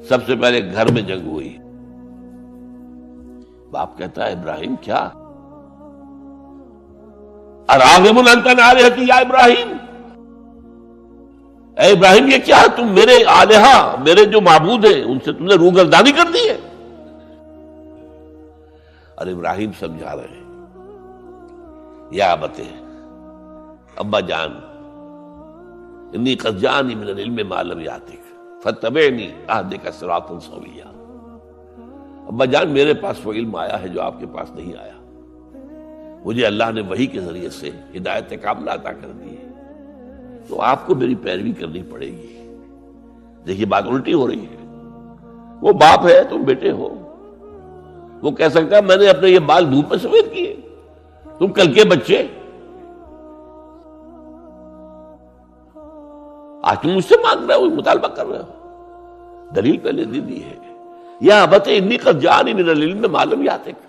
سب سے پہلے گھر میں جنگ ہوئی. باپ کہتا ہے ابراہیم کیا؟ اراغب انت عن آلہتی یا ابراہیم، اے ابراہیم یہ کیا؟ تم میرے آلہہ، میرے جو معبود ہیں ان سے تم نے روگردانی کر دی ہے. اور ابراہیم سمجھا رہے ہیں یا ابت، ابا جان، انی قد جانی من العلم ما لم یاتک فاتبعنی اہدک صراطا سویا. ابا جان میرے پاس وہ علم آیا ہے جو آپ کے پاس نہیں آیا. مجھے اللہ نے وحی کے ذریعے سے ہدایت کاملہ عطا کر دی ہے، تو آپ کو میری پیروی کرنی پڑے گی. دیکھیے بات الٹی ہو رہی ہے. وہ باپ ہے، تم بیٹے ہو. وہ کہہ سکتا ہے میں نے اپنے یہ بال دھوپ میں سفید کیے، تم کل کے بچے. آج تم مجھ سے مانگ رہے ہو، مطالبہ کر رہے ہو. دلیل پہلے دے دی ہے. یا ابت انی قد جانی من العلم ما لم یاتک.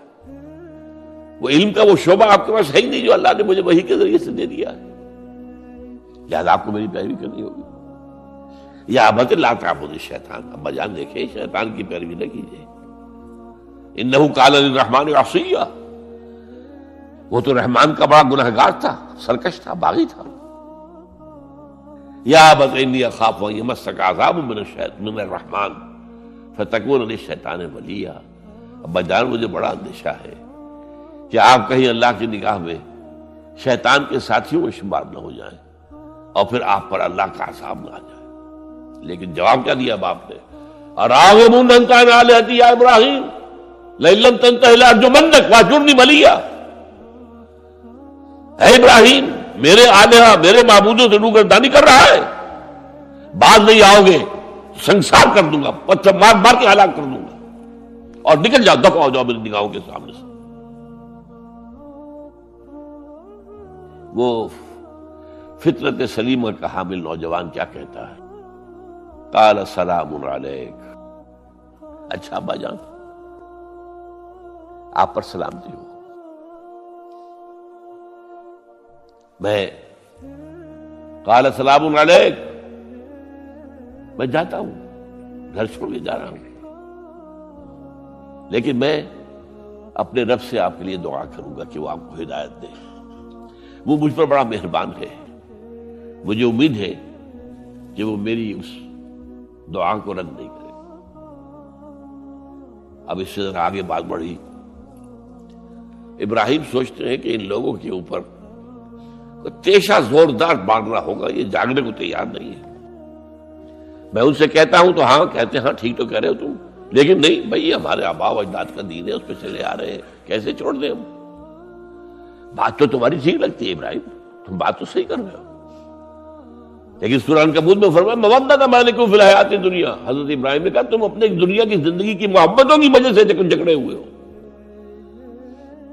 وہ علم کا وہ شعبہ آپ کے پاس ہے ہی نہیں جو اللہ نے مجھے وحی کے ذریعے سے دے دیا ہے، لہذا آپ کو میری پیروی کرنی ہوگی. یا ابت لا تعبد الشیطان، ابا جان دیکھیں شیطان کی پیروی نہ کیجیے. انہ کان للرحمن عصیا، وہ تو رحمان کا بڑا گنہگار تھا، سرکش تھا، باغی تھا. یا ابت انی اخاف ان یمسک عذاب من الرحمن فتکون للشیطان ولیا. ابا جان مجھے بڑا اندیشہ ہے کہ آپ کہیں اللہ کی نگاہ میں شیطان کے ساتھیوں میں شمار نہ ہو جائیں اور پھر آپ پر اللہ کا عذاب نہ آ جائے. لیکن جواب کیا دیا باپ نے؟ اراغب انت عن آلہتی یا ابراہیم لئن لم تنتہ لارجمنک واہجرنی ملیا. اے ابراہیم میرے آلہہ، میرے معبودوں سے روگردانی کر رہا ہے، باز نہیں آؤ گے سنسار کر دوں گا، پتھر مار مار کے ہلاک کر دوں گا، اور نکل جاؤ، دفع ہو جاؤ میری نگاہوں کے سامنے سے. وہ فطرت سلیمہ کا حامل نوجوان کیا کہتا ہے؟ قال سلام علیک. اچھا ابا جان آپ پر سلامتی ہو. میں قال سلام علیک، میں جاتا ہوں، گھر چھوڑ کے جا رہا ہوں، لیکن میں اپنے رب سے آپ کے لیے دعا کروں گا کہ وہ آپ کو ہدایت دے. وہ مجھ پر بڑا مہربان ہے، مجھے امید ہے کہ وہ میری اس دعا کو رد نہیں کرے. اب اس سے ذرا آگے بات بڑھی. ابراہیم سوچتے ہیں کہ ان لوگوں کے اوپر تیشہ زوردار مارنا ہوگا، یہ جاگنے کو تیار نہیں ہے. میں ان سے کہتا ہوں تو ہاں کہتے ہیں، ہاں ٹھیک تو کہہ رہے ہو تم، لیکن نہیں بھائی ہمارے آباء و اجداد کا دین ہے، اس پہ چلے آ رہے ہیں، کیسے چھوڑ دیں ہم؟ بات تو تمہاری ٹھیک لگتی ہے ابراہیم، تم بات تو صحیح کر رہے ہو، لیکن سورہ عنکبوت میں فرمایا مودۃ بینکم فی الحیات الدنیا. حضرت ابراہیم نے کہا تم اپنے دنیا کی زندگی کی محبتوں کی وجہ سے جھگڑے ہوئے ہو،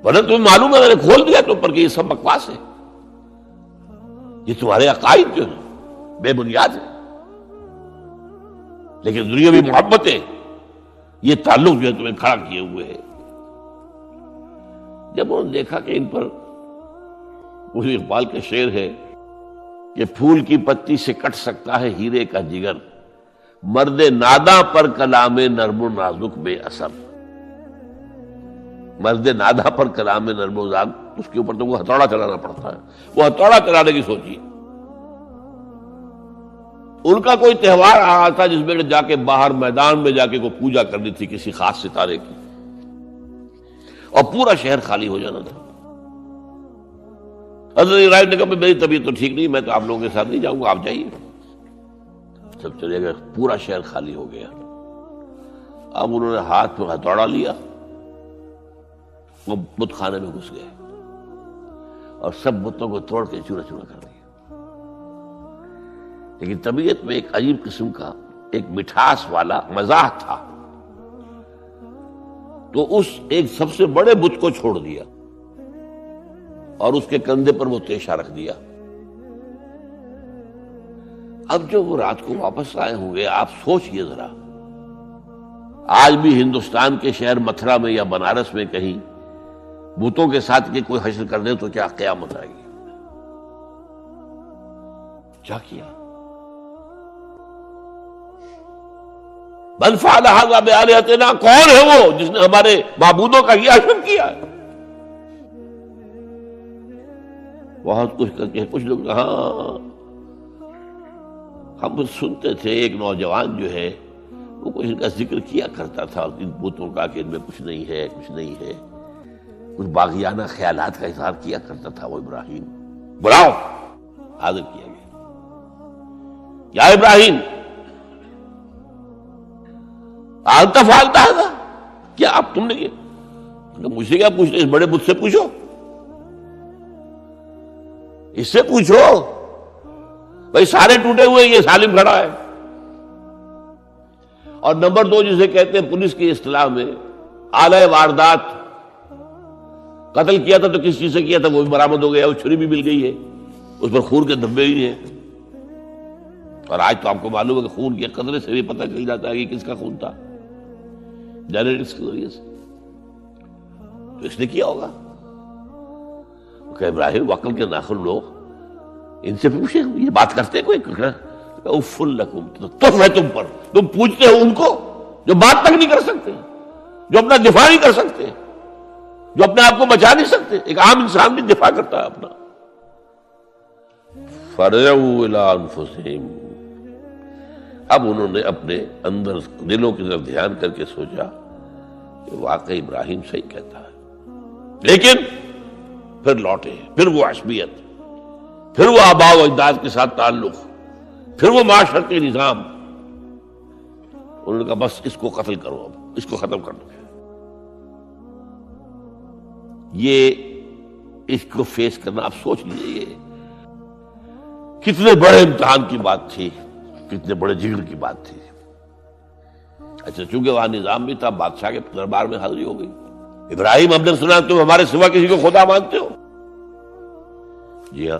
ورنہ تمہیں معلوم ہے میں نے کھول دیا تم پر کہ یہ سب بکواس ہے، یہ تمہارے عقائد جو ہیں بے بنیاد ہیں، لیکن دنیاوی محبتیں یہ تعلق جو ہے تمہیں کھڑا کیے ہوئے ہیں. جب انہوں نے دیکھا کہ ان پر وہ اقبال کا شعر ہے کہ پھول کی پتی سے کٹ سکتا ہے ہیرے کا جگر، مرد ناداں پر کلام نرم و نازک بے اثر. مرد ناداں پر کلام نرم و نازک، اس کے اوپر تو وہ ہتھوڑا چلانا پڑتا ہے، وہ ہتھوڑا چلانے کی سوچیے. ان کا کوئی تہوار آ رہا تھا جس میں جا کے باہر میدان میں جا کے کوئی پوجا کرنی تھی کسی خاص ستارے کی، اور پورا شہر خالی ہو جانا تھا. حضرت ابراہیم نے کہا میری طبیعت تو ٹھیک نہیں، میں تو آپ لوگوں کے ساتھ نہیں جاؤں گا، آپ جائیے. سب چلے گئے، پورا شہر خالی ہو گیا. اب انہوں نے ہاتھ میں ہتھوڑا لیا، وہ بت خانے میں گھس گئے اور سب بتوں کو توڑ کے چورا چورا کر دیا. لیکن طبیعت میں ایک عجیب قسم کا ایک مٹھاس والا مزاح تھا، تو اس ایک سب سے بڑے بت کو چھوڑ دیا اور اس کے کندھے پر وہ تیشہ رکھ دیا. اب جو وہ رات کو واپس آئے ہوں گے، آپ سوچئے ذرا، آج بھی ہندوستان کے شہر متھرا میں یا بنارس میں کہیں بتوں کے ساتھ کے کوئی حشر کر دے تو کیا قیامت آئے گی. کیا کیا؟ من فعل ھذا بآلہتنا، کون ہے وہ جس نے ہمارے معبودوں کا یہ حشر کیا ہے؟ بہت کچھ کر کے کچھ لوگ ہاں ہم سنتے تھے ایک نوجوان جو ہے وہ کچھ ان کا ذکر کیا کرتا تھا ان بتوں کا کہ ان میں کچھ نہیں ہے، کچھ نہیں ہے، کچھ باغیانہ خیالات کا اظہار کیا کرتا تھا وہ ابراہیم۔ بلاؤ، حاضر کیا گیا، یا ابراہیم انت فعلت ھذا، کیا اب تم نے یہ؟ مجھ سے کیا پوچھتے، اس بڑے بت سے پوچھو، اس سے پوچھو، بھائی سارے ٹوٹے ہوئے، یہ سالم کھڑا ہے۔ اور نمبر دو جسے کہتے ہیں پولیس کی اصطلاح میں آلہ واردات، قتل کیا تھا تو کس چیز سے کیا تھا وہ بھی برآمد ہو گیا، وہ چھری بھی مل گئی ہے، اس پر خون کے دھبے ہی ہیں، اور آج تو آپ کو معلوم ہے کہ خون کے قطرے سے بھی پتہ چل جاتا ہے کہ کس کا خون تھا، جینیٹکس کے ذریعے سے، تو اس نے کیا ہوگا۔ کہ ابراہیم عقل کے ناخن لوگ ان سے پوچھے، یہ بات کرتے کوئی؟ اف لکم، تف ہے تم پر، تم پوچھتے ہو ان کو جو بات تک نہیں کر سکتے، جو اپنا دفاع نہیں کر سکتے، جو اپنے آپ کو بچا نہیں سکتے۔ ایک عام انسان بھی دفاع کرتا ہے اپنا۔ فرجعوا الی انفسہم، اب انہوں نے اپنے اندر دلوں کی طرف دھیان کر کے سوچا کہ واقعی ابراہیم صحیح کہتا ہے، لیکن پھر لوٹے، پھر وہ عصبیت، پھر وہ آباء و اجداد کے ساتھ تعلق، پھر وہ معاشرتی نظام۔ انہوں نے کہا بس اس کو قتل کرو، اب اس کو ختم کر دو۔ یہ اس کو فیس کرنا، آپ سوچ لیجیے یہ کتنے بڑے امتحان کی بات تھی، کتنے بڑے جگر کی بات تھی۔ اچھا چونکہ وہاں نظام بھی تھا، بادشاہ کے دربار میں حاضری ہو گئی۔ ابراہیم ہم نے سنا تم ہمارے سوا کسی کو خدا مانتے ہو؟ جی ہاں،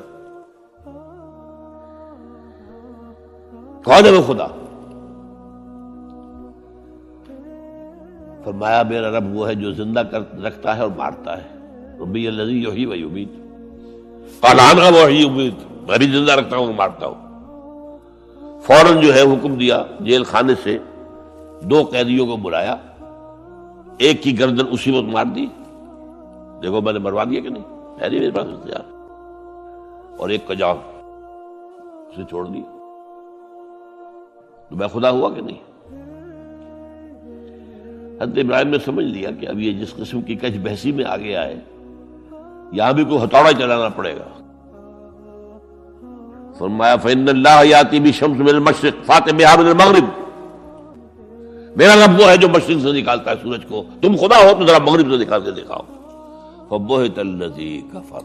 کون ہے وہ خدا؟ فرمایا میرا رب وہ ہے جو زندہ رکھتا ہے اور مارتا ہے، ربی الذی یحیی و یمیت، قال انا احیی و امیت، میں بھی زندہ رکھتا ہوں اور مارتا ہوں۔ فوراً جو ہے حکم دیا، جیل خانے سے 2 قیدیوں کو بلایا، ایک کی گردن اسی وقت مار دی، دیکھو میں نے مروا دیا کہ نہیں، ہے نہیں میرے پاس اختیار، اور ایک کا جان اسے چھوڑ دیا، تو میں خدا ہوا کہ نہیں؟ حضرت ابراہیم نے سمجھ لیا کہ اب یہ جس قسم کی کچھ بحثی میں آ گیا ہے، یہاں بھی کوئی ہتھوڑا چلانا پڑے گا۔ فرمایا فإن اللہ یاتی بالشمس من المشرق فأت بہا من المغرب، میرا رب وہ ہے جو مشرق سے نکالتا ہے سورج کو، تم خدا ہو تو ذرا مغرب سے نکال کے دکھاؤ۔ فبہت الذی کفر،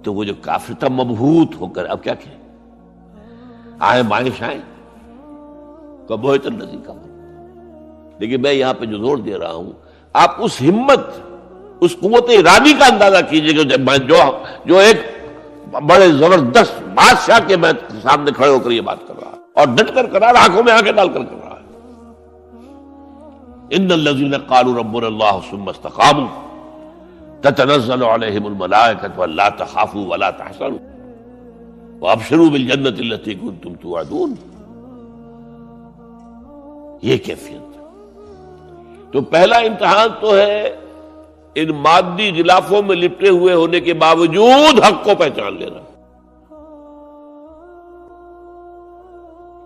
تو وہ جو کافر تھا مبہوت ہو کر اب کیا کہ آئے مائش آئے، فبہت الذی کفر۔ لیکن میں یہاں پہ جو زور دے رہا ہوں، آپ اس ہمت، اس قوت ارادی کا اندازہ کیجئے کہ جو ایک بڑے زبردست بادشاہ کے میں سامنے کھڑے ہو کر یہ بات کر رہا ہے، اور ڈٹ کر کر رہا ہے، آنکھوں میں آنکھیں ڈال کر رہا ہے۔ ان الذین قالوا ربنا اللہ ثم استقاموا تتنزل علیہم الملائکۃ الا تخافوا ولا تحزنوا وابشروا بالجنۃ التی کنتم توعدون۔ یہ کیفیت، تو پہلا امتحان تو ہے ان مادی غلافوں میں لپٹے ہوئے ہونے کے باوجود حق کو پہچان لینا،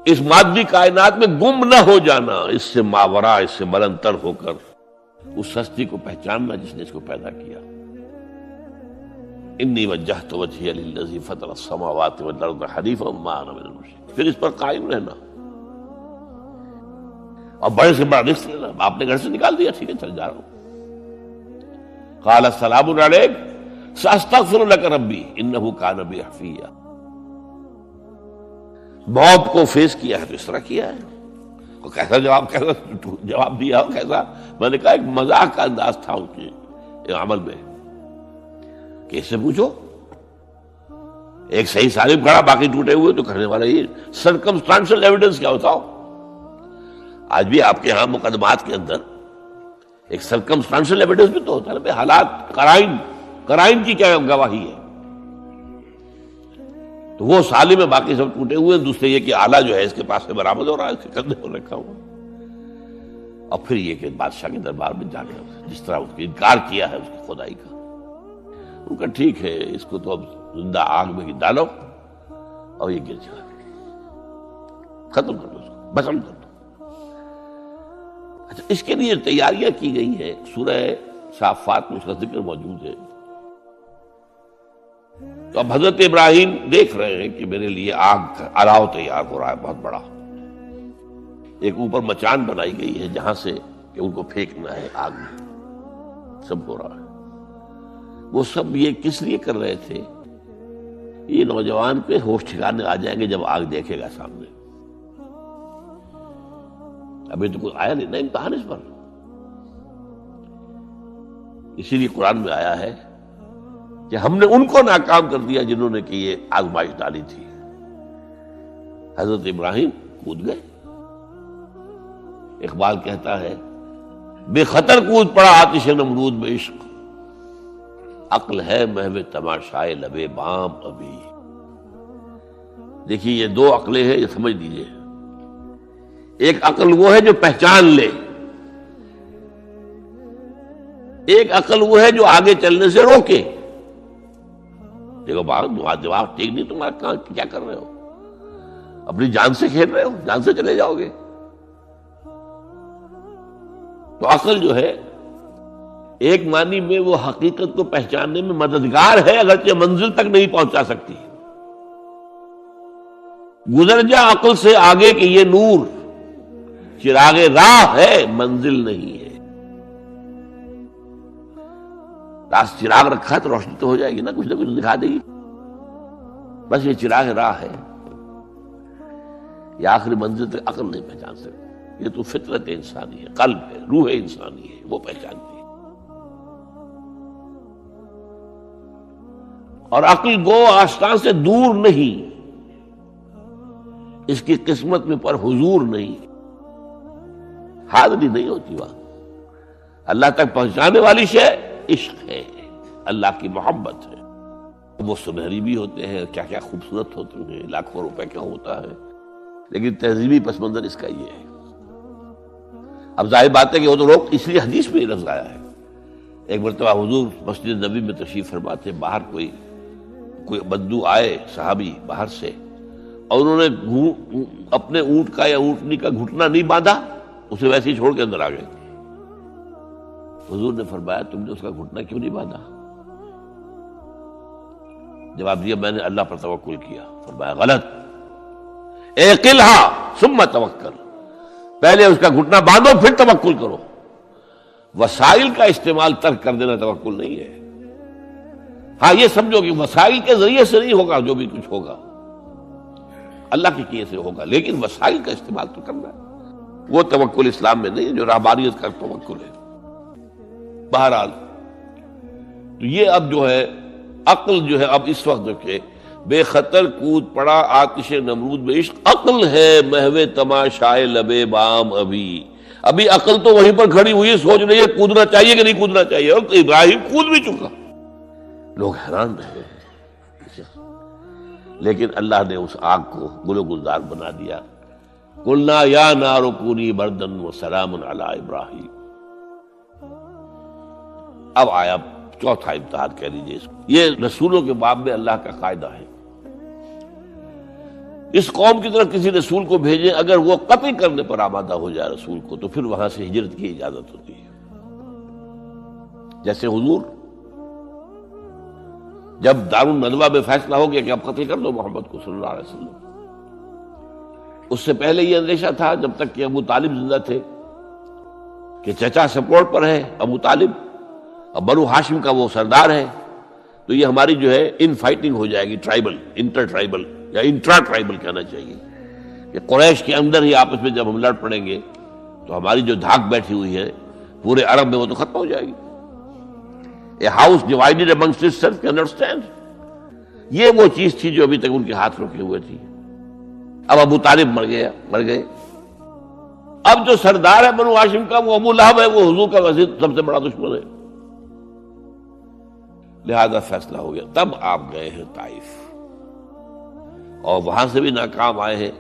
اس مادی کائنات میں گم نہ ہو جانا، اس سے ماورا، اس سے بلند تر ہو کر اس ہستی کو پہچاننا جس نے اس کو پیدا کیا۔ انی وجہت وجہی للذی فطر السماوات والارض حنیفا وما انا من المشرکین، پھر اس پر قائم رہنا، اور بڑے سے بڑا رزق لینا۔ آپ نے گھر سے نکال دیا، ٹھیک ہے چل جا رہا ہوں۔ قال السلام علیک ساستغفر لک ربی انہ کان بی حفیہ۔ موت کو فیس کیا ہے تو اس طرح کیا ہے، کیسا جواب دیا ہو، کیسا، میں نے کہا ایک مزاح کا انداز تھا ان کے عمل میں کہ اس سے پوچھو، ایک صحیح سالم کھڑا باقی ٹوٹے ہوئے، تو کہنے والا یہ سرکمسٹانشل ایویڈنس کیا ہوتا ہو۔ آج بھی آپ کے ہاں مقدمات کے اندر ایک سرکمسٹانشل ایویڈنس بھی تو ہوتا ہے، حالات، قرائن کی کیا گواہی ہے۔ تو وہ سالم ہے، باقی سب ٹوٹے ہوئے ہیں. دوسرے یہ کہ آلہ جو ہے اس کے پاس سے برآمد ہو رہا ہے، اس کے کندھے پر رکھا ہوا. اور پھر یہ کہ بادشاہ کے دربار میں جا کے جس طرح اس نے انکار کیا ہے اس کی خدائی کا، ان کا ٹھیک ہے، اس کو تو اب زندہ آگ میں ڈالو اور یہ گر جائے، ختم کر دو، اس کو بسم کر دو. اچھا، اس کے لیے تیاریاں کی گئی ہیں. سورہ صافات میں اس کا ذکر موجود ہے. تو اب حضرت ابراہیم دیکھ رہے ہیں کہ میرے لیے آگ کا الاؤ تیار ہو رہا ہے بہت بڑا. ایک اوپر مچان بنائی گئی ہے جہاں سے کہ ان کو پھینکنا ہے آگ میں. سب ہو رہا ہے. وہ سب یہ کس لیے کر رہے تھے؟ یہ نوجوان پہ ہوش ٹھکانے آ جائیں گے جب آگ دیکھے گا سامنے. ابھی تو کوئی آیا نہیں نا امتحان اس پر. اسی لیے قرآن میں آیا ہے کہ ہم نے ان کو ناکام کر دیا جنہوں نے کہ یہ آزمائش ڈالی تھی. حضرت ابراہیم کود گئے. اقبال کہتا ہے بے خطر کود پڑا آتش نمرود میں عشق، عقل ہے محو تماشائے لبے بام ابھی. دیکھیے یہ دو عقلیں ہیں، یہ سمجھ لیجیے. ایک عقل وہ ہے جو پہچان لے، ایک عقل وہ ہے جو آگے چلنے سے روکے. دیکھو جواب ٹھیک نہیں، تمہارا کیا کر رہے ہو؟ اپنی جان سے کھیل رہے ہو، جان سے چلے جاؤ گے. تو عقل جو ہے ایک معنی میں وہ حقیقت کو پہچاننے میں مددگار ہے، اگرچہ منزل تک نہیں پہنچا سکتی. گزر جا عقل سے آگے کہ یہ نور چراغ راہ ہے، منزل نہیں ہے. راست چراغ رکھا تو روشنی تو ہو جائے گی نا، کچھ نہ کچھ دکھا دے گی. بس یہ چراغ راہ ہے، یہ آخری منزل تک عقل نہیں پہچان سکتی. یہ تو فطرت انسانی ہے، قلب ہے، روح انسانی ہے، وہ پہچانتی ہے. اور عقل گو آستان سے دور نہیں، اس کی قسمت میں پر حضور نہیں، حاضری نہیں ہوتی وہاں. اللہ تک پہنچانے والی شے عشق ہے، اللہ کی محبت ہے. وہ سنہری بھی ہوتے ہیں، کیا کیا خوبصورت ہوتے ہیں، لاکھوں روپے کا ہوتا ہے، لیکن تہذیبی پس منظر اس کا یہ ہے. اب ظاہر بات ہے کہ وہ تو لوگ اس لیے حدیث میں یہ لفظ آیا ہے. ایک مرتبہ حضور مسجد نبی میں تشریف فرما تھے، باہر کوئی بدو آئے صحابی باہر سے، اور انہوں نے اپنے اونٹ کا یا اونٹنی کا گھٹنا نہیں باندھا، اسے ویسے ہی چھوڑ کے اندر آ گئے. حضور نے فرمایا تم نے اس کا گھٹنا کیوں نہیں باندھا؟ جواب دیا میں نے اللہ پر توکل کیا. فرمایا غلط، اعقلھا ثم توکل، پہلے اس کا گھٹنا باندھو پھر توکل کرو. وسائل کا استعمال ترک کر دینا توکل نہیں ہے. ہاں یہ سمجھو کہ وسائل کے ذریعے سے نہیں ہوگا، جو بھی کچھ ہوگا اللہ کے کیے سے ہوگا، لیکن وسائل کا استعمال تو کرنا ہے. وہ توکل اسلام میں نہیں ہے جو رہبانیت کا توکل ہے. بہرحال تو یہ اب جو ہے عقل جو ہے، اب اس وقت جو کہ بے خطر کود پڑا آتش نمرود میں عشق، عقل ہے محو تماشائے لبے بام ابھی عقل تو وہیں پر کھڑی ہوئی سوچ رہی ہے کودنا چاہیے کہ نہیں کودنا چاہیے. اور ابراہیم کود بھی چکا. لوگ حیران رہے، لیکن اللہ نے اس آگ کو گل و گلزار بنا دیا. قلنا یا نار کونی بردا وسلام علی ابراہیم. اب آیا چوتھا امتحان کہہ لیجیے اس کو. یہ رسولوں کے باب میں اللہ کا قاعدہ ہے، اس قوم کی طرف کسی رسول کو بھیجیں، اگر وہ قتل کرنے پر آمادہ ہو جائے رسول کو تو پھر وہاں سے ہجرت کی اجازت ہوتی ہے. جیسے حضور جب دارالندوہ میں فیصلہ ہو گیا کہ اب قتل کر دو محمد کو صلی اللہ علیہ وسلم، اس سے پہلے یہ اندیشہ تھا جب تک کہ ابو طالب زندہ تھے کہ چچا سپورٹ پر ہے ابو طالب، اور بنو ہاشم کا وہ سردار ہے، تو یہ ہماری جو ہے ان فائٹنگ ہو جائے گی، ٹرائبل، انٹر ٹرائبل یا انٹرا ٹرائبل کہنا چاہیے، کہ قریش کے اندر ہی آپس میں جب ہم لڑ پڑیں گے تو ہماری جو دھاک بیٹھی ہوئی ہے پورے عرب میں وہ تو ختم ہو جائے گی. A house divided amongst itself can understand. یہ وہ چیز تھی جو ابھی تک ان کے ہاتھ رکے ہوئے تھی. اب ابو طالب مر گئے. اب جو سردار ہے بنو ہاشم کا وہ ابو لہب ہے، وہ حضور کا وزیر سب سے بڑا دشمن ہے. لہذا فیصلہ ہو گیا. تب آپ گئے ہیں طائف. اور وہاں سے بھی ناکام آئے ہیں۔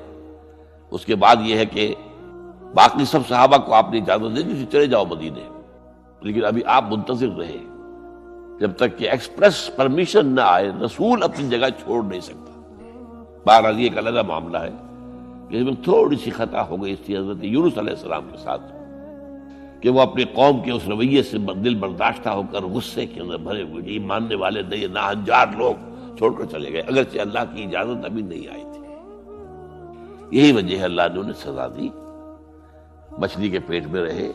اس کے بعد یہ ہے کہ باقی سب صحابہ کو آپ نے اجازت دے دی تھی چلے جاؤ مدینے، لیکن ابھی آپ منتظر رہے جب تک کہ ایکسپریس پرمیشن نہ آئے۔ رسول اپنی جگہ چھوڑ نہیں سکتا۔ بہرحال یہ ایک الگ معاملہ ہے کہ اس میں تھوڑی سی خطا ہو گئی تھی حضرت یونس علیہ السلام کے ساتھ کہ وہ اپنی قوم کے اس رویے سے دل برداشتہ ہو کر غصے کے اندر بھرے ہوئے یہ ماننے والے نہیں، ناہنجار لوگ چھوڑ کر چلے گئے، اگرچہ اللہ کی اجازت ابھی نہیں آئی تھی۔ یہی وجہ ہے اللہ نے انہیں سزا دی۔ مچھلی کے پیٹ میں رہے،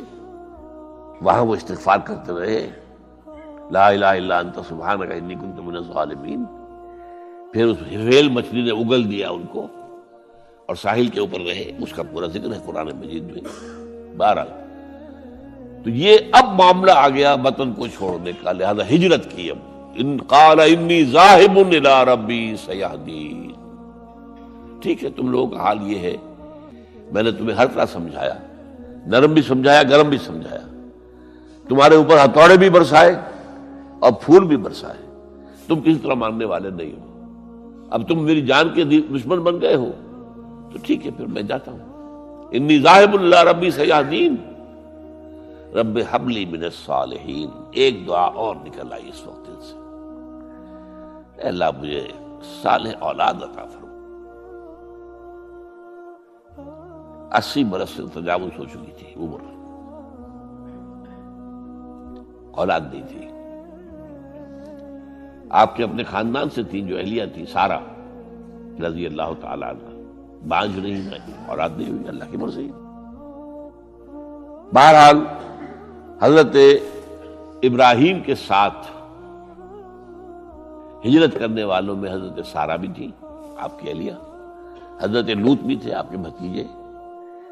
وہاں وہ استغفار کرتے رہے، لا الہ الا انت سبحانک انی کنت من الظالمین۔ پھر اس ویل مچھلی نے اگل دیا ان کو اور ساحل کے اوپر رہے، اس کا پورا ذکر ہے قرآن مجید میں۔ بہرحال تو یہ اب معاملہ آ گیا وطن کو چھوڑنے کا، لہذا ہجرت کی۔ اب ان قال انی ذاہب الی ربی سیہدین۔ ٹھیک ہے، تم لوگوں کا حال یہ ہے، میں نے تمہیں ہر طرح سمجھایا، نرم بھی سمجھایا، گرم بھی سمجھایا، تمہارے اوپر ہتھوڑے بھی برسائے اور پھول بھی برسائے، تم کسی طرح ماننے والے نہیں ہو۔ اب تم میری جان کے دشمن بن گئے ہو تو ٹھیک ہے، پھر میں جاتا ہوں۔ انی ذاہب الی ربی سیہدین رب ہب لی من الصالحین۔ ایک دعا اور نکل آئی اس وقت سے، اے اللہ مجھے صالح اولاد عطا فرما۔ 80 برس سے تجاوز ہو چکی تھی عمر، اولاد نہیں تھی۔ آپ کے اپنے خاندان سے تھی جو اہلیہ تھی سارہ رضی اللہ تعالیٰ عنہ، بانجھ نہیں ہوئی، اولاد نہیں ہوئی، اللہ کی مرضی۔ بہرحال حضرت ابراہیم کے ساتھ ہجرت کرنے والوں میں حضرت سارہ بھی تھی آپ کی اہلیہ، حضرت لوط بھی تھے آپ کے بھتیجے،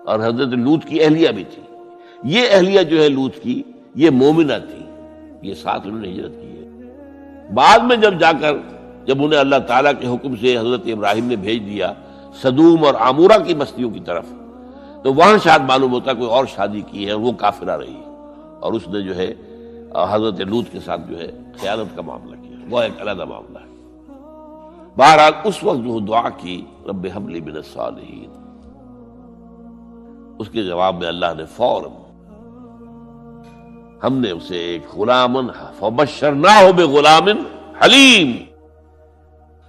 اور حضرت لوط کی اہلیہ بھی تھی۔ یہ اہلیہ جو ہے لوط کی، یہ مومنہ تھی، یہ ساتھ انہوں نے ہجرت کی ہے۔ بعد میں جب انہیں اللہ تعالیٰ کے حکم سے حضرت ابراہیم نے بھیج دیا سدوم اور عامورہ کی بستیوں کی طرف، تو وہاں شاید معلوم ہوتا کوئی اور شادی کی ہے، وہ کافرہ رہی اور اس نے جو ہے حضرت لوط کے ساتھ جو ہے خیانت کا معاملہ کیا، وہ ایک علیحدہ معاملہ ہے۔ بہرحال اس وقت جو دعا کی رب ہب لی من الصالحین، اس کے جواب میں اللہ نے فوراً ہم نے اسے ایک غلامن فبشرناہ بغلام حلیم،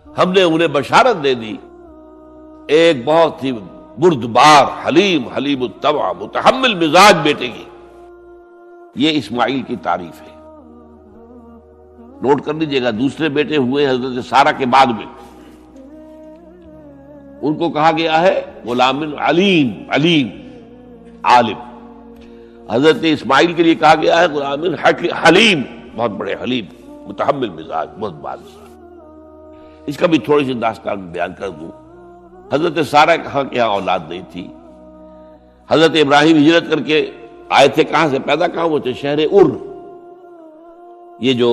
ہم نے انہیں بشارت دے دی ایک بہت ہی بردبار، حلیم الطبع، متحمل مزاج بیٹے کی۔ یہ اسماعیل کی تعریف ہے، نوٹ کر لیجیے گا۔ دوسرے بیٹے ہوئے حضرت سارہ کے بعد میں، ان کو کہا گیا ہے غلام علیم، عالم۔ حضرت اسماعیل کے لیے کہا گیا ہے غلام حلیم، بہت بڑے حلیم، متحمل مزاج، بہت بادشاہ۔ اس کا بھی تھوڑی سی داستان بیان کر دوں۔ حضرت سارہ کہاں کہ یہاں اولاد نہیں تھی۔ حضرت ابراہیم ہجرت کر کے آئے تھے، کہاں سے پیدا کہاں ہوئے تھے؟ شہر ار، یہ جو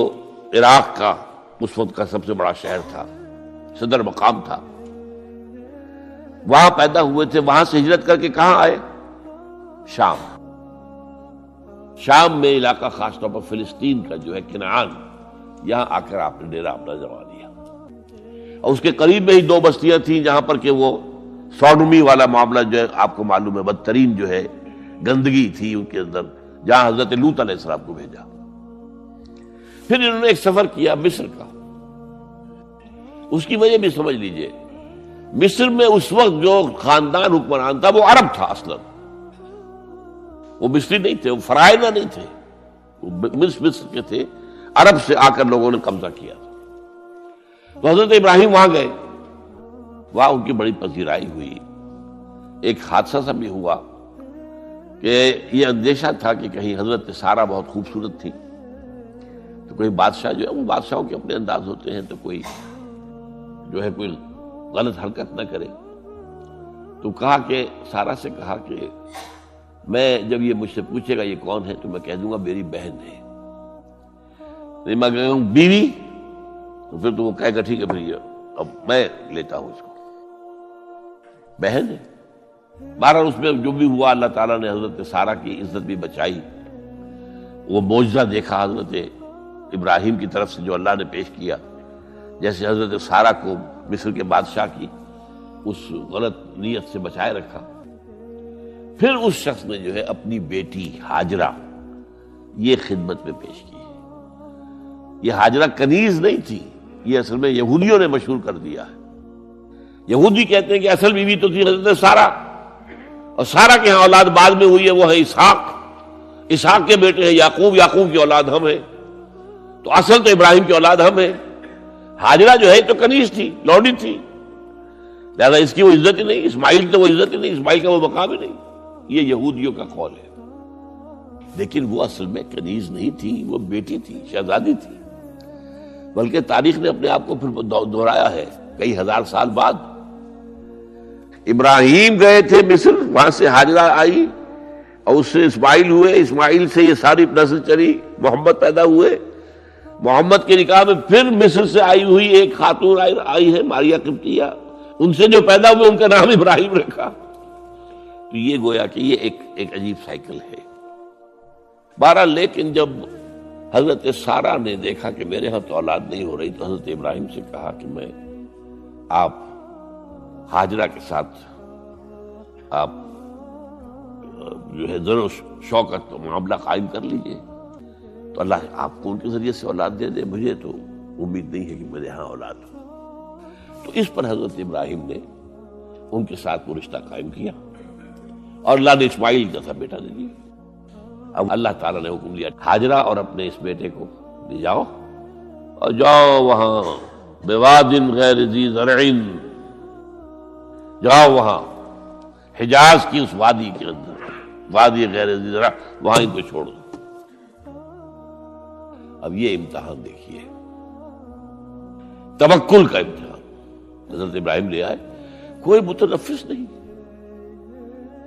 عراق کا اس وقت کا سب سے بڑا شہر تھا، صدر مقام تھا، وہاں پیدا ہوئے تھے۔ وہاں سے ہجرت کر کے کہاں آئے؟ شام میں علاقہ، خاص طور پر فلسطین کا جو ہے کنعان، یہاں آ کر آپ نے ڈیرا اپنا جما لیا۔ اور اس کے قریب میں ہی 2 بستیاں تھیں جہاں پر کہ وہ سوڈومی والا معاملہ جو ہے آپ کو معلوم ہے، بدترین جو ہے گندگی تھی ان کے اندر، جہاں حضرت لوط علیہ السلام کو بھیجا۔ پھر انہوں نے ایک سفر کیا مصر کا، اس کی وجہ بھی سمجھ لیجئے۔ مصر میں اس وقت جو خاندان حکمران تھا وہ عرب تھا اصلا، وہ مصری نہیں تھے، وہ فرائضہ نہیں تھے، وہ مصر کے تھے، عرب سے آ کر لوگوں نے قبضہ کیا تھا۔ تو حضرت ابراہیم وہاں گئے، وہاں ان کی بڑی پذیرائی ہوئی۔ ایک حادثہ سا بھی ہوا کہ یہ اندیشہ تھا کہ کہیں حضرت سارہ بہت خوبصورت تھی، تو کوئی بادشاہ جو ہے، وہ بادشاہوں کے اپنے انداز ہوتے ہیں، تو کوئی جو ہے کوئی غلط حرکت نہ کرے۔ تو کہا کہ سارہ سے کہا کہ میں جب یہ مجھ سے پوچھے گا یہ کون ہے تو میں کہہ دوں گا میری بہن ہے، نہیں میں کہوں بیوی تو پھر تو وہ کہے گا ٹھیک ہے پھر یہ اب میں لیتا ہوں اس کو، بہن ہے۔ بہرحال اس میں جو بھی ہوا، اللہ تعالیٰ نے حضرت سارہ کی عزت بھی بچائی۔ وہ معجزہ دیکھا حضرت ابراہیم کی طرف سے جو اللہ نے پیش کیا، جیسے حضرت سارہ کو مصر کے بادشاہ کی اس غلط نیت سے بچائے رکھا. پھر اس شخص نے جو ہے اپنی بیٹی ہاجرہ یہ خدمت میں پیش کی. یہ ہاجرہ کنیز نہیں تھی، یہ اصل میں یہودیوں نے مشہور کر دیا ہے. یہودی کہتے ہیں کہ اصل بیوی تو تھی حضرت سارہ، اور سارہ کے ہاں اولاد بعد میں ہوئی ہے، وہ ہے اسحاق. اسحاق کے بیٹے ہیں یعقوب، یعقوب کی اولاد ہم ہیں، تو اصل تو ابراہیم کی اولاد ہم ہیں. ہاجرہ جو ہے تو کنیز تھی، لوڈی تھی، لہذا اس کی وہ عزت ہی نہیں. اسماعیل تو وہ عزت ہی نہیں، اسماعیل کا وہ مقام ہی نہیں. یہ یہودیوں کا قول ہے. لیکن وہ اصل میں کنیز نہیں تھی، وہ بیٹی تھی، شہزادی تھی. بلکہ تاریخ نے اپنے آپ کو پھر دہرایا ہے کئی ہزار سال بعد. ابراہیم گئے تھے مصر، وہاں سے ہاجرہ آئی اور اس سے اسماعیل ہوئے، اسماعیل سے یہ ساری نسل چلی، محمد پیدا ہوئے. محمد کے نکاح میں پھر مصر سے آئی ہوئی ایک خاتون آئی ہے ماریہ قبطیہ، ان سے جو پیدا ہوئے ان کا نام ابراہیم رکھا. تو یہ گویا کہ یہ ایک عجیب سائیکل ہے. بہرحال لیکن جب حضرت سارہ نے دیکھا کہ میرے ہاں تو اولاد نہیں ہو رہی، تو حضرت ابراہیم سے کہا کہ میں آپ ہاجرہ کے ساتھ آپ جو ہے ذر و شوقت معاملہ قائم کر لیجئے، تو اللہ آپ کو ان کے ذریعے سے اولاد دے دے. مجھے تو امید نہیں ہے کہ میرے ہاں اولاد ہو. تو اس پر حضرت ابراہیم نے ان کے ساتھ وہ رشتہ قائم کیا، اور اللہ نے اسماعیل جیسا بیٹا دے دیا. اب اللہ تعالیٰ نے حکم دیا ہاجرہ اور اپنے اس بیٹے کو لے جاؤ اور جاؤ وہاں بواد غیر ذی زرع، جاؤ وہاں حجاز کی اس وادی کے اندر، وادی غیر ذی زرع، وہاں ان کو چھوڑ دو. اب یہ امتحان دیکھیے، توکل کا امتحان. حضرت ابراہیم لے آئے، کوئی متنفس نہیں،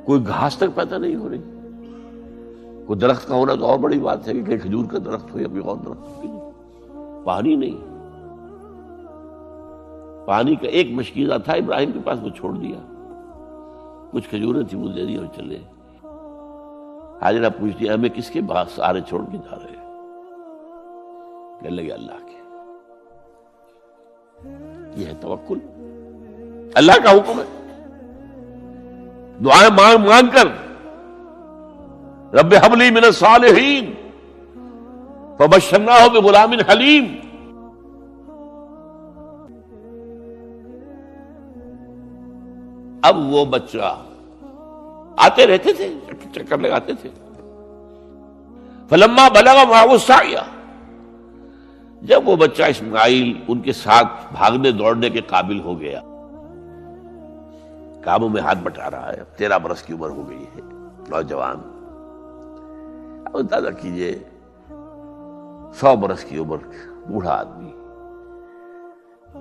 کوئی گھاس تک پیدا نہیں ہو رہی. کوئی درخت کا ہونا تو اور بڑی بات ہے کہ کھجور کا درخت ہو یا کوئی اور درخت ہو. پانی نہیں، پانی کا ایک مشکیزہ تھا ابراہیم کے پاس، وہ چھوڑ دیا. کچھ کھجوریں تھیں وہ دے دی اور چلے. حاجرہ پوچھتی ہے ہمیں کس کے پاس سارے چھوڑ کے جا رہے ہیں؟ کہنے لگے اللہ کے. یہ ہے توکل، اللہ کا حکم ہے. دعائیں مانگ مانگ کر رب ہب لی من الصالحین فبشرناہ بغلام حلیم. اب وہ بچہ آتے رہتے تھے، چکر لگاتے تھے. فلما بلغ معه السعی، جب وہ بچہ اسماعیل ان کے ساتھ بھاگنے دوڑنے کے قابل ہو گیا، کاموں میں ہاتھ بٹا رہا ہے، 13 برس کی عمر ہو گئی ہے، نوجوان. اب اندازہ کیجئے 100 برس کی عمر، بوڑھا آدمی،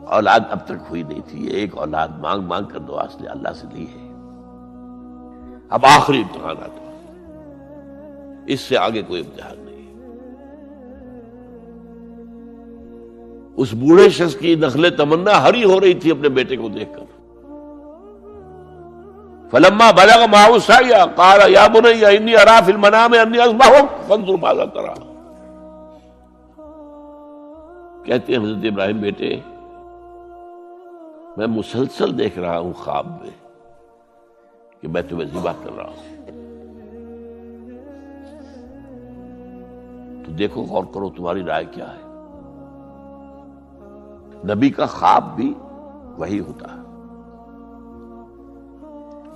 اولاد اب تک ہوئی نہیں تھی. ایک اولاد مانگ مانگ کر دعا سے اللہ سے لی ہے. اب آخری امتحان آتا ہے، اس سے آگے کوئی امتحان نہیں. اس بوڑھے شخص کی نخل تمنا ہری ہو رہی تھی اپنے بیٹے کو دیکھ کر. فلما بلغ معه السعی قال یا بنی انی اری فی المنام انی اذبحک فانظر ماذا تری. کہتے ہیں حضرت ابراہیم بیٹے میں مسلسل دیکھ رہا ہوں خواب میں کہ میں تمہیں ذبح کر رہا ہوں. تو دیکھو غور کرو تمہاری رائے کیا ہے. نبی کا خواب بھی وہی ہوتا ہے،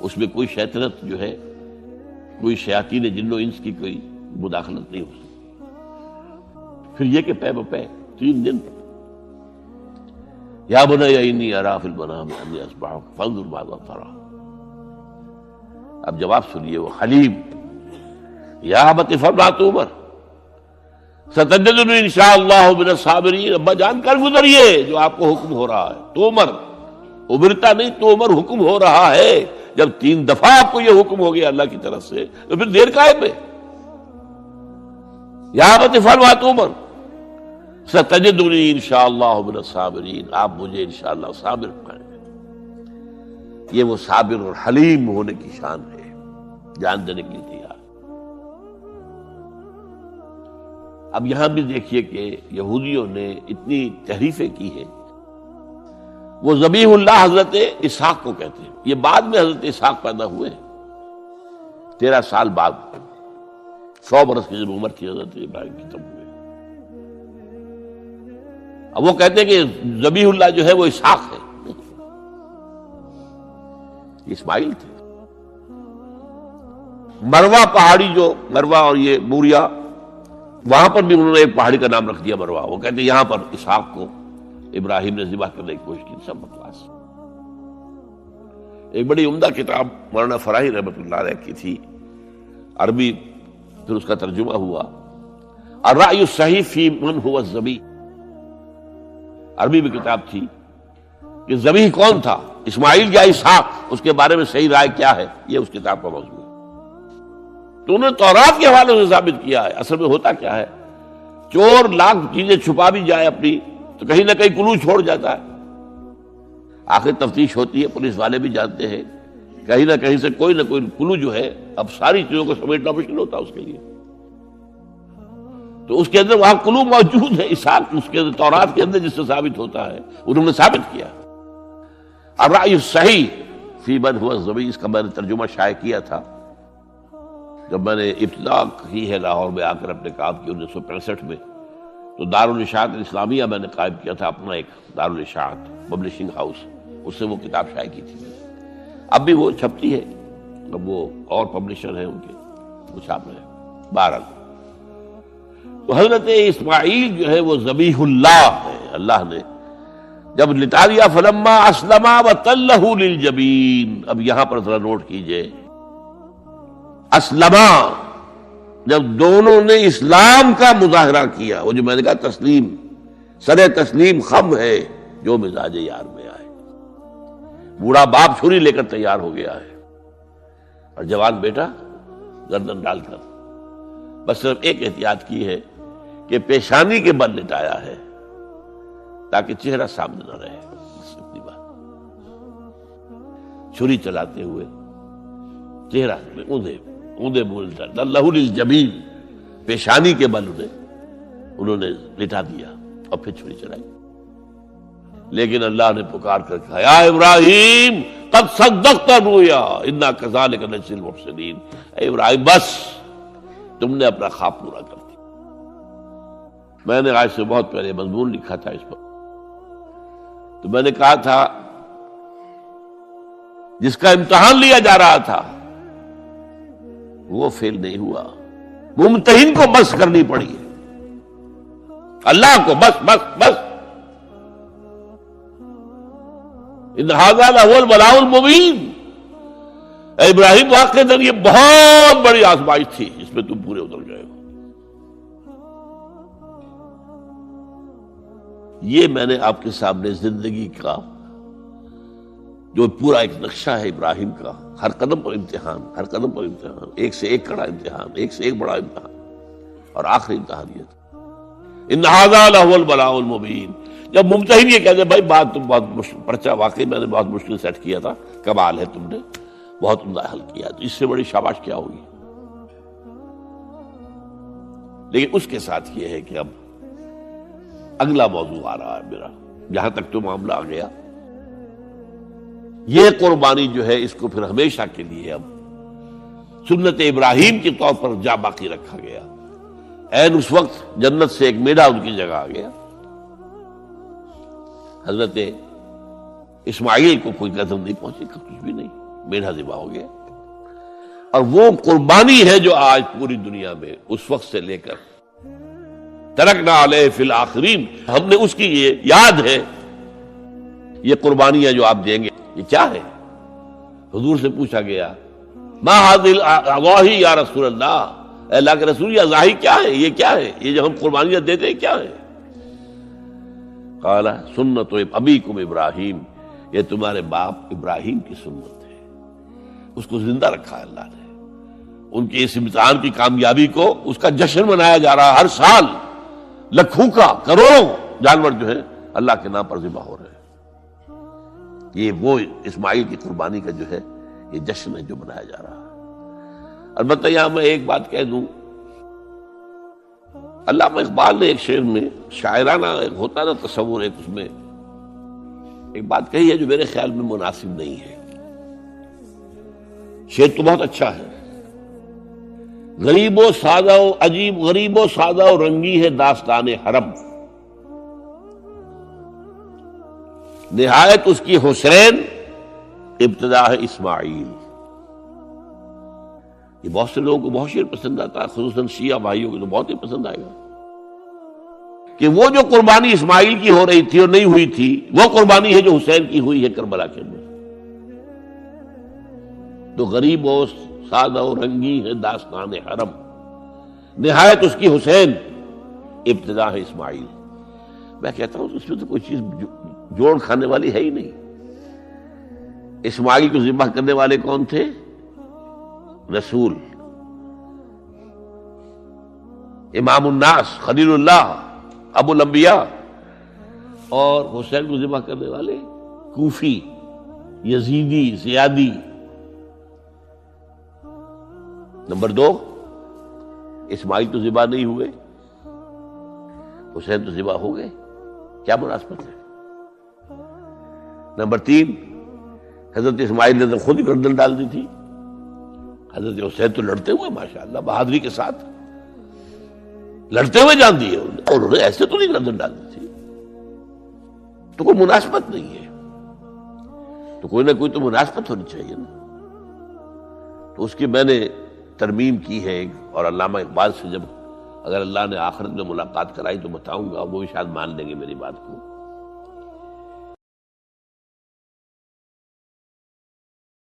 اس میں کوئی شیطنت جو ہے، کوئی شیاطین جن و انس کی کوئی مداخلت نہیں ہو سکتی. پھر یہ کہ پے بپے 3 دن یا بنی انی اری فی المنام انی اذبحک فانظر ماذا تری. اب جواب سنیے وہ حلیم. یا ابت افعل ما تؤمر ستجدنی انشاءاللہ من الصابرین. ابا جان کر گزریے جو آپ کو حکم ہو رہا ہے. تومر ابرتا نہیں، تومر حکم ہو رہا ہے. جب 3 دفعہ آپ کو یہ حکم ہو گیا اللہ کی طرف سے تو پھر دیر کائے پہ. یا ابت افعل ما تؤمر ستجدنی انشاءاللہ من الصابرین. آپ مجھے انشاءاللہ صابر پائیں گے. یہ وہ صابر اور حلیم ہونے کی شان ہے، جان دینے کے لیے تیار. اب یہاں بھی دیکھیے کہ یہودیوں نے اتنی تحریفیں کی ہیں. وہ ذبیح اللہ حضرت اسحاق کو کہتے ہیں. یہ بعد میں حضرت اسحاق پیدا ہوئے 13 سال بعد، 100 برس کی جب عمر تھی حضرت ابراہیم کی تب ہوئے. اب وہ کہتے ہیں کہ ذبیح اللہ جو ہے وہ اسحاق ہے، اسماعیل تھے. مروہ پہاڑی، جو مروہ اور یہ موریا، وہاں پر بھی انہوں نے ایک پہاڑی کا نام رکھ دیا مروہ. وہ کہتے ہیں یہاں پر اسحاق کو ابراہیم نے ذبح کرنے کی کوشش کی. سب بکواس. ایک بڑی عمدہ کتاب مولانا فراہی رحمۃ اللہ علیہ کی تھی، عربی، پھر اس کا ترجمہ ہوا، الرأی الصحیح فی من هو الذبیح. عربی میں کتاب تھی کہ ذبیح کون تھا، اسماعیل یا اسحاق، اس کے بارے میں صحیح رائے کیا ہے، یہ اس کتاب کا موضوع ہے. تو انہوں نے تورات کے حوالے سے ثابت کیا ہے. اصل میں ہوتا کیا ہے، چور لاکھ چیزیں چھپا بھی جائے اپنی تو کہیں نہ کہیں کلو چھوڑ جاتا ہے. آخر تفتیش ہوتی ہے، پولیس والے بھی جانتے ہیں کہیں نہ کہیں سے کوئی نہ کوئی کلو جو ہے، اب ساری چیزوں کو سمیٹنا مشکل ہوتا ہے اس کے لیے. تو اس کے اندر وہاں کلو موجود ہے، اسحاق اس کے اندر تورات کے اندر جس سے ثابت ہوتا ہے، انہوں نے ثابت کیا. الرأی الصحیح فی من هو الذبیح، اس کا میں نے ترجمہ شائع کیا تھا جب میں نے ابتدا کی ہے لاہور میں آ کر اپنے کام کی 1965 میں. تو دارالاشاعت الاسلامیہ میں نے قائم کیا تھا اپنا ایک دارالاشاعت پبلشنگ ہاؤس، اس سے وہ کتاب شائع کی تھی. اب بھی وہ چھپتی ہے، اب وہ اور پبلشر ہیں ان کے، وہ چھاپ رہے ہیں. بہرحال تو حضرت اسماعیل جو ہے وہ ذبیح اللہ ہے. اللہ نے جب لٹا دیا، فلما اسلما وتلہ للجبین. اب یہاں پر ذرا نوٹ کیجئے، اسلما، جب دونوں نے اسلام کا مظاہرہ کیا، وہ جو میں نے کہا تسلیم، سر تسلیم خم ہے جو مزاج یار میں آئے. بوڑھا باپ چھری لے کر تیار ہو گیا ہے اور جوان بیٹا گردن ڈال کر بس صرف ایک احتیاط کی ہے کہ پیشانی کے بل لٹایا ہے تاکہ چہرہ سامنے نہ رہے. بس اتنی بات. چھری چلاتے ہوئے چہرہ میں اوندے بولتا لہو للجبین، پیشانی کے بل انہوں نے لٹا دیا اور پھر چھری چلائی. لیکن اللہ نے پکار کر کہا، یا ابراہیم قد صدقت الرؤیا انا کذالک نجزی المحسنین. اے ابراہیم بس تم نے اپنا خواب پورا کر دیا. میں نے آج سے بہت پہلے مضمون لکھا تھا اس پر، تو میں نے کہا تھا جس کا امتحان لیا جا رہا تھا وہ فیل نہیں ہوا، ممتحن کو بس کرنی پڑی ہے، اللہ کو بس بس بس. ان ھذا لھو البلاء المبین. اے ابراہیم واقعتاً یہ بہت بڑی آزمائش تھی جس میں تم پورے اتر گئے ہو. یہ میں نے آپ کے سامنے زندگی کا جو پورا ایک نقشہ ہے ابراہیم کا، ہر قدم پر امتحان، ہر قدم پر امتحان، ایک سے ایک کڑا امتحان، ایک سے ایک بڑا امتحان، اور آخری امتحان یہ تھا ان ھذا لھو البلاء المبین. جب ممتحن یہ کہتے ہیں بھائی بات تم بہت مشکل، پرچہ واقعی میں نے بہت مشکل سیٹ کیا تھا، کمال ہے تم نے بہت عمدہ حل کیا، تو اس سے بڑی شاباش کیا ہوگی. لیکن اس کے ساتھ یہ ہے کہ اب اگلا موضوع آ رہا ہے میرا، جہاں تک تو معاملہ آ گیا، یہ قربانی جو ہے اس کو پھر ہمیشہ کے لیے اب سنت ابراہیم کے طور پر جا باقی رکھا گیا. عین اس وقت جنت سے ایک میڈا ان کی جگہ آ گیا. حضرت اسماعیل کو کوئی قدر نہیں پہنچی، کچھ بھی نہیں، میڈا ذبح ہو گیا. اور وہ قربانی ہے جو آج پوری دنیا میں اس وقت سے لے کر ترکنا علیہ فی الآخرین، ہم نے اس کی یہ یاد ہے. یہ قربانیاں جو آپ دیں گے یہ کیا ہے؟ حضور سے پوچھا گیا ما ھذی الاضاحی یا رسول اللہ، اے اللہ کے رسول یہ اضاحی کیا ہے، یہ کیا ہے، یہ جو ہم قربانیاں دیتے ہیں کیا ہے؟ قال سنت ابیکم ابراہیم، یہ تمہارے باپ ابراہیم کی سنت ہے. اس کو زندہ رکھا ہے اللہ نے. ان کے اس امتحان کی کامیابی کو، اس کا جشن منایا جا رہا ہے ہر سال. لاکھوں کا، کروڑوں جانور جو ہے اللہ کے نام پر ذبح ہو رہے ہیں. یہ وہ اسماعیل کی قربانی کا جو ہے یہ جشن ہے جو منایا جا رہا ہے. البتہ یہاں میں ایک بات کہہ دوں، علامہ اقبال نے ایک شعر میں شاعرانہ ایک ہوتا نا تصور، ایک اس میں ایک بات کہی ہے جو میرے خیال میں مناسب نہیں ہے. شعر تو بہت اچھا ہے. غریب و سادہ و عجیب، غریب و سادہ و رنگی ہے داستان حرم، نہایت اس کی حسین ابتدا ہے اسماعیل. یہ بہت سے لوگوں کو بہت شعر پسند آتا ہے، خصوصاً شیعہ بھائیوں کو تو بہت ہی پسند آئے گا کہ وہ جو قربانی اسماعیل کی ہو رہی تھی اور نہیں ہوئی تھی، وہ قربانی ہے جو حسین کی ہوئی ہے کربلا کے اندر. تو غریب و سادہ و رنگی ہے داستان حرم، نہایت اس کی حسین ابتدا ہے اسماعیل. میں کہتا ہوں اس میں تو کوئی چیز جوڑ کھانے والی ہے ہی نہیں. اسماعیل کو ذبح کرنے والے کون تھے؟ رسول، امام الناس، خلیل اللہ، ابو الانبیاء. اور حسین کو ذبح کرنے والے کوفی، یزیدی، زیادی. نمبر 2، اسماعیل تو ذبح نہیں ہوئے، حسین تو ذبح ہو گئے. کیا مناسبت ہے؟ نمبر 3، حضرت اسماعیل نے تو خود ہی گردن ڈال دی تھی. حضرت حسین تو لڑتے ہوئے ماشاءاللہ بہادری کے ساتھ لڑتے ہوئے جان دیے اور انہوں نے ایسے تو نہیں گردن ڈال دی تھی. تو کوئی مناسبت نہیں ہے. تو کوئی نہ کوئی تو مناسبت ہونی چاہیے نا. تو اس کی میں نے ترمیم کی ہے، اور علامہ اقبال سے جب اگر اللہ نے آخرت میں ملاقات کرائی تو بتاؤں گا، وہ بھی شاید مان لیں گے میری بات کو.